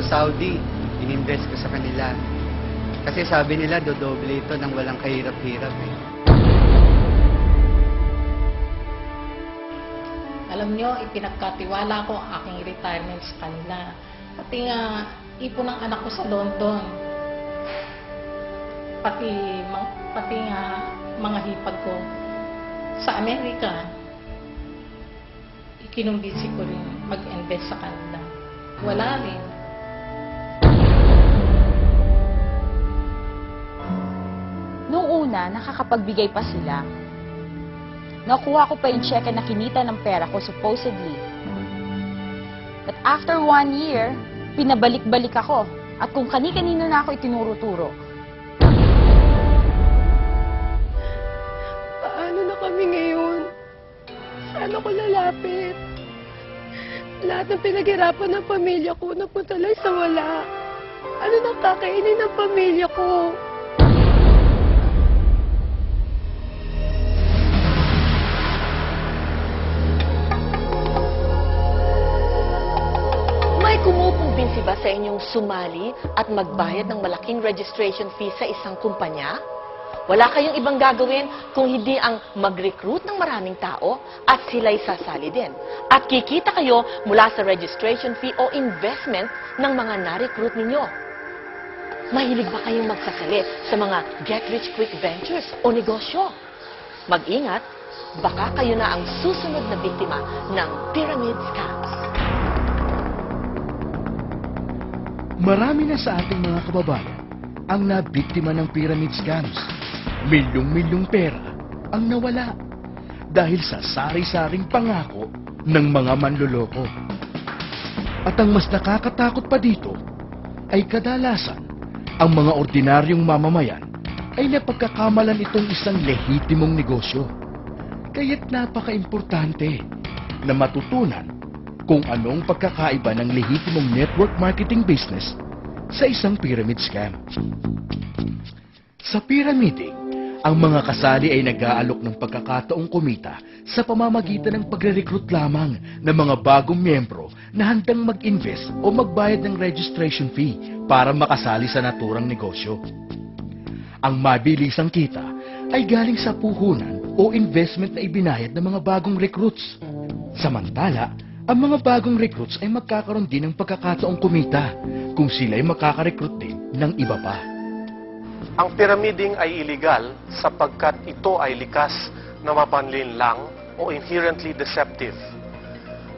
Saudi, ininvest ko sa kanila. Kasi sabi nila, dodoble ito ng walang kahirap-hirap eh. Alam nyo, ipinagkatiwala ko ang aking retirement sa kanila. Pati nga, ipon ng anak ko sa London. Pati nga, mga hipag ko sa Amerika. Ikinumbisi ko rin mag-invest sa kanila. Wala rin. Noong una, nakakapagbigay pa sila. Nakuha ko pa yung cheque na kinita ng pera ko supposedly. But after 1 year, pinabalik-balik ako. At kung kani-kanino na ako itinuro-turo. Paano na kami ngayon? Saan ako lalapit? Lahat ng pinaghirapan ng pamilya ko napunta lang sa wala. Ano nang kakainin ng pamilya ko? May kumukumbinsi ba sa inyong sumali at magbayad ng malaking registration fee sa isang kumpanya? Wala kayong ibang gagawin kung hindi ang mag-recruit ng maraming tao at sila'y sasali din. At kikita kayo mula sa registration fee o investment ng mga na-recruit ninyo. Mahilig ba kayong magsasali sa mga get-rich-quick ventures o negosyo? Mag-ingat, baka kayo na ang susunod na biktima ng pyramid scams. Marami na sa ating mga kababayan ang nabiktima ng pyramid scams. Milyong-milyong pera ang nawala dahil sa sari-saring pangako ng mga manloloko. At ang mas nakakatakot pa dito ay kadalasan ang mga ordinaryong mamamayan ay napagkakamalan itong isang lehitimong negosyo. Kaya't napaka-importante na matutunan kung anong pagkakaiba ng lehitimong network marketing business sa isang pyramid scam. Sa pyramiding, ang mga kasali ay nag-aalok ng pagkakataong kumita sa pamamagitan ng pagre-recruit lamang ng mga bagong miyembro na handang mag-invest o magbayad ng registration fee para makasali sa naturang negosyo. Ang mabilisang kita ay galing sa puhunan o investment na ibinayad ng mga bagong recruits. Samantala, ang mga bagong recruits ay magkakaroon din ng pagkakataong kumita kung sila ay makaka-recruit din ng iba pa. Ang pyramiding ay illegal sapagkat ito ay likas na mapanlinlang o inherently deceptive.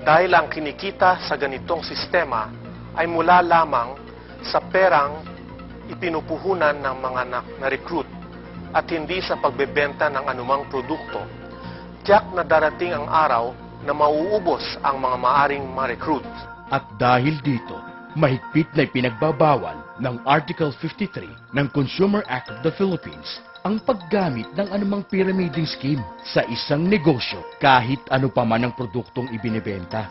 Dahil ang kinikita sa ganitong sistema ay mula lamang sa perang ipinupuhunan ng mga na-recruit at hindi sa pagbebenta ng anumang produkto. Tiyak na darating ang araw na mauubos ang mga maaring ma-recruit. At dahil dito, mahigpit na ipinagbabawal ng Article 53 ng Consumer Act of the Philippines ang paggamit ng anumang pyramiding scheme sa isang negosyo kahit ano pa man ang produktong ibinebenta.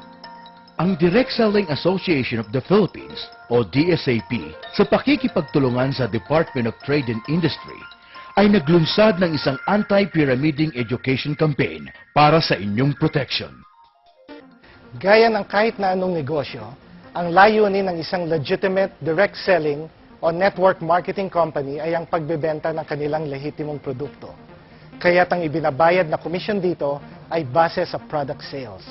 Ang Direct Selling Association of the Philippines o DSAP sa pakikipagtulungan sa Department of Trade and Industry ay naglunsad ng isang anti-pyramiding education campaign para sa inyong protection. Gaya ng kahit na anong negosyo, ang layunin ng isang legitimate direct selling o network marketing company ay ang pagbebenta ng kanilang lehitimong produkto. Kaya't ang ibinabayad na komisyon dito ay base sa product sales.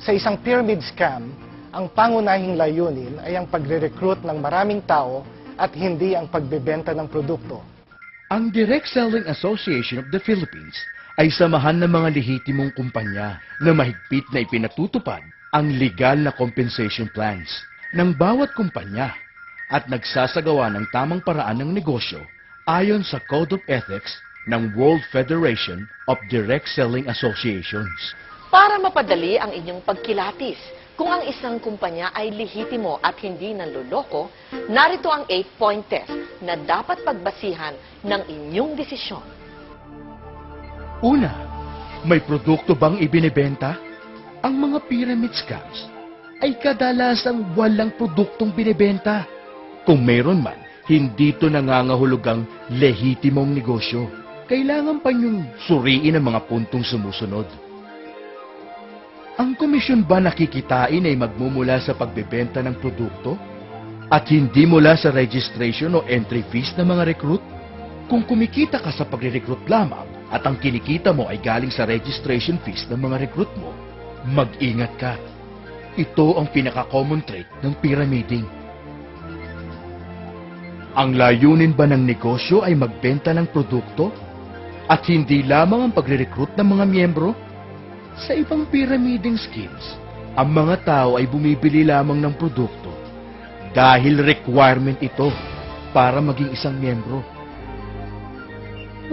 Sa isang pyramid scam, ang pangunahing layunin ay ang pagre-recruit ng maraming tao at hindi ang pagbebenta ng produkto. Ang Direct Selling Association of the Philippines ay samahan ng mga lehitimong kumpanya na mahigpit na ipinatutupad ang legal na compensation plans ng bawat kumpanya at nagsasagawa ng tamang paraan ng negosyo ayon sa Code of Ethics ng World Federation of Direct Selling Associations. Para mapadali ang inyong pagkilatis, kung ang isang kumpanya ay lehitimo at hindi nanloloko, narito ang 8-point test na dapat pagbasihan ng inyong desisyon. Una, may produkto bang ibinebenta? Ang mga pyramid scams ay kadalasang walang produktong binebenta. Kung mayroon man, hindi ito nangangahulugang lehitimong negosyo. Kailangan pa niyong suriin ang mga puntong sumusunod. Ang komisyon ba nakikitain ay magmumula sa pagbebenta ng produkto At hindi mula sa registration o entry fees ng mga recruit. Kung kumikita ka sa pagre-recruit lamang at ang kinikita mo ay galing sa registration fees ng mga recruit mo, mag-ingat ka. Ito ang pinaka-common trait ng pyramiding. Ang layunin ba ng negosyo ay magbenta ng produkto at hindi lamang ang pagre-recruit ng mga miyembro? Sa ibang pyramiding schemes, ang mga tao ay bumibili lamang ng produkto dahil requirement ito para maging isang miyembro.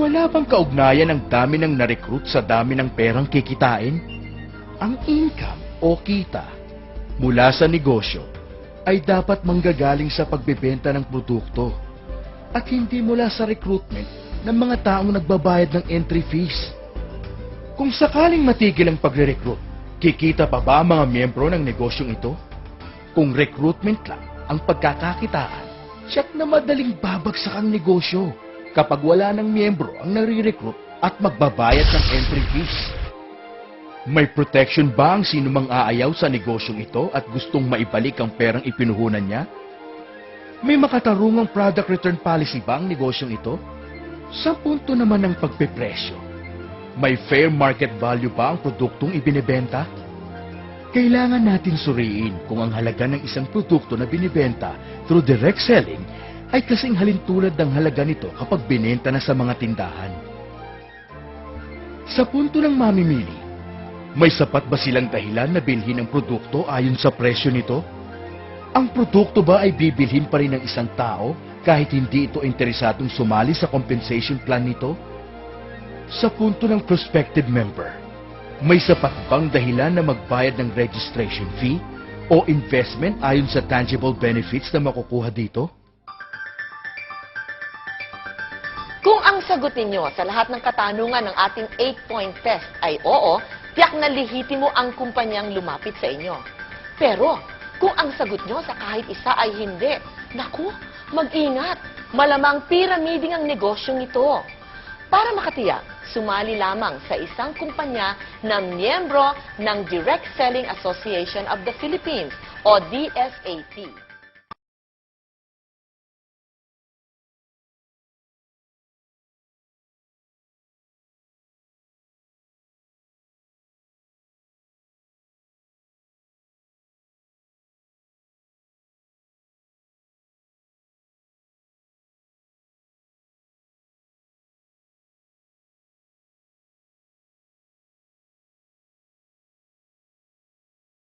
Wala bang kaugnayan ang dami ng na-recruit sa dami ng perang kikitain? Ang income o kita mula sa negosyo ay dapat manggagaling sa pagbebenta ng produkto at hindi mula sa recruitment ng mga taong nagbabayad ng entry fees. Kung sakaling matigil ang pagre-recruit, kikita pa ba ang mga miyembro ng negosyong ito? Kung recruitment lang ang pagkakakitaan, tiyak na madaling babagsak ang negosyo kapag wala ng miyembro ang nare-recruit at magbabayad ng entry fees. May protection ba ang sinumang aayaw sa negosyong ito at gustong maibalik ang perang ipinuhunan niya? May makatarungang product return policy ba ang negosyong ito? Sa punto naman ng pagpepresyo, may fair market value ba ang produktong ibinebenta? Kailangan natin suriin kung ang halaga ng isang produkto na binibenta through direct selling ay kasing halintulad ng halaga nito kapag binenta na sa mga tindahan. Sa punto ng mamimili, may sapat ba silang dahilan na bilhin ang produkto ayon sa presyo nito? Ang produkto ba ay bibilhin pa rin ng isang tao kahit hindi ito interesadong sumali sa compensation plan nito? Sa punto ng prospective member, may sapat bang dahilan na magbayad ng registration fee o investment ayon sa tangible benefits na makukuha dito? Kung ang sagot ninyo sa lahat ng katanungan ng ating 8-point test ay oo, tiyak na lihitimo ang kumpanyang lumapit sa inyo. Pero, kung ang sagot nyo sa kahit isa ay hindi, naku, mag-ingat. Malamang pyramiding ang negosyong ito. Para makatiyak, sumali lamang sa isang kumpanya na miyembro ng Direct Selling Association of the Philippines o DSAP.